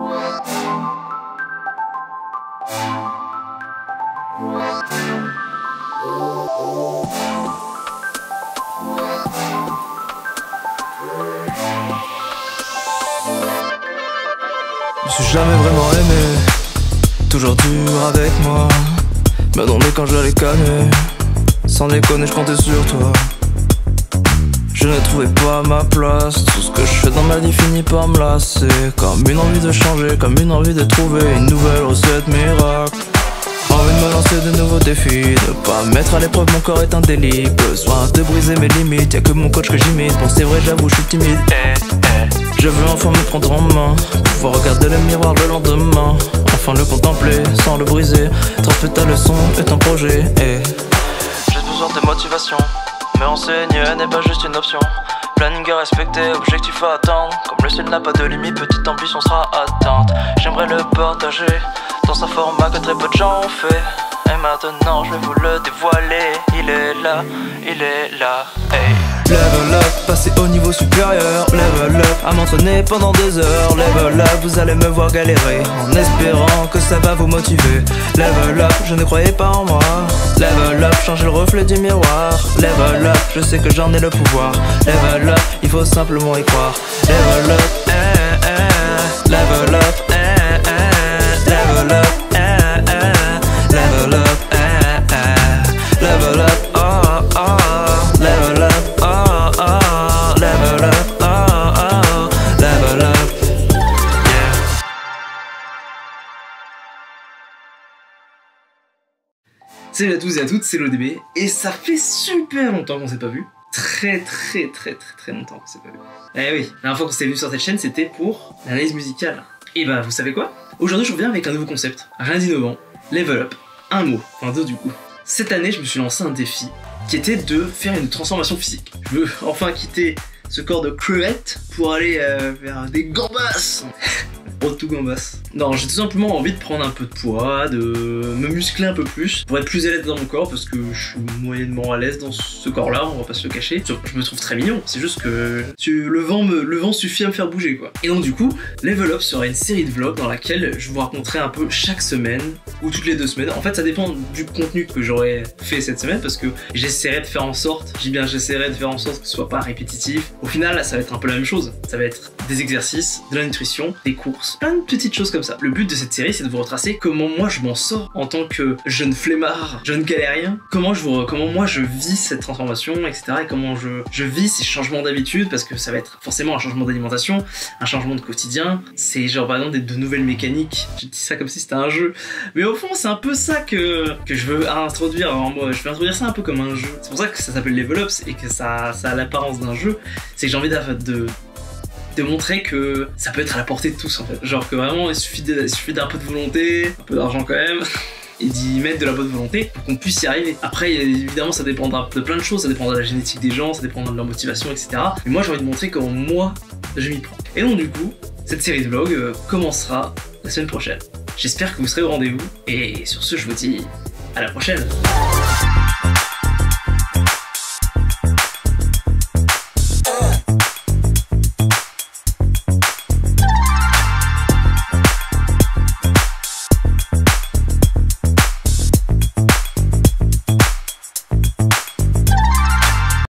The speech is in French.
Je me suis jamais vraiment aimé, toujours dur avec moi. Me demander quand j'allais canner. Sans déconner, je comptais sur toi. Je ne trouvais pas ma place. Tout ce que je fais dans ma vie finit par me lasser. Comme une envie de changer, comme une envie de trouver une nouvelle recette miracle. Envie de me lancer de nouveaux défis, de pas mettre à l'épreuve, mon corps est un délit. Besoin de briser mes limites, y'a que mon coach que j'imite. Bon c'est vrai j'avoue je suis timide. Je veux enfin me prendre en main, pouvoir regarder le miroir le lendemain. Enfin le contempler, sans le briser. Transmettre ta leçon est un projet. J'ai besoin de motivation, me renseigner n'est pas juste une option. Planning à respecter, objectif à atteindre. Comme le ciel n'a pas de limite, petite ambition sera atteinte. J'aimerais le partager dans un format que très peu de gens ont fait. Et maintenant je vais vous le dévoiler. Il est là, hey. Level up, passer au niveau supérieur. Level up, à m'entraîner pendant des heures. Level up, vous allez me voir galérer en espérant que ça va vous motiver. Level up, je ne croyais pas en moi. Level up, changer le reflet du miroir. Level up, je sais que j'en ai le pouvoir. Level up, il faut simplement y croire. Level up, level up, level up, level up, level up, oh oh, level up, oh oh, level up, oh oh, level up, yeah. Salut à tous et à toutes, c'est l'ODB et ça fait super longtemps qu'on s'est pas vu. Très longtemps qu'on s'est pas vu. Eh oui, la dernière fois qu'on s'est vu sur cette chaîne c'était pour l'analyse musicale. Et bah vous savez quoi? Aujourd'hui je reviens avec un nouveau concept, rien d'innovant, level up, un mot, enfin deux du coup. Cette année je me suis lancé un défi qui était de faire une transformation physique. Je veux enfin quitter ce corps de crevette pour aller vers des gambas. Road to gambas. Non, j'ai tout simplement envie de prendre un peu de poids, de me muscler un peu plus, pour être plus à l'aise dans mon corps, parce que je suis moyennement à l'aise dans ce corps-là, on va pas se le cacher. Je me trouve très mignon, c'est juste que le vent suffit à me faire bouger, quoi. Et donc du coup, Level Up sera une série de vlogs dans laquelle je vous raconterai un peu chaque semaine, ou toutes les 2 semaines. En fait, ça dépend du contenu que j'aurai fait cette semaine, parce que j'essaierai de faire en sorte, j'essaierai de faire en sorte que ce soit pas répétitif. Au final, ça va être un peu la même chose. Ça va être des exercices, de la nutrition, des courses, plein de petites choses comme ça. Le but de cette série, c'est de vous retracer comment moi je m'en sors en tant que jeune flemmard, jeune galérien, comment moi je vis cette transformation, etc. et comment je vis ces changements d'habitude, parce que ça va être forcément un changement d'alimentation, un changement de quotidien. C'est genre par exemple de nouvelles mécaniques. Je dis ça comme si c'était un jeu, mais au fond c'est un peu ça que je veux introduire en moi. Je veux introduire ça un peu comme un jeu. C'est pour ça que ça s'appelle Level Up et que ça a l'apparence d'un jeu. C'est que j'ai envie de montrer que ça peut être à la portée de tous en fait. Genre que vraiment il suffit d'un peu de volonté, un peu d'argent quand même, et d'y mettre de la bonne volonté pour qu'on puisse y arriver. Après évidemment ça dépendra de plein de choses, ça dépendra de la génétique des gens, ça dépendra de leur motivation, etc. Mais moi j'ai envie de montrer comment moi je m'y prends. Et donc du coup, cette série de vlogs commencera la semaine prochaine. J'espère que vous serez au rendez-vous, et sur ce je vous dis à la prochaine.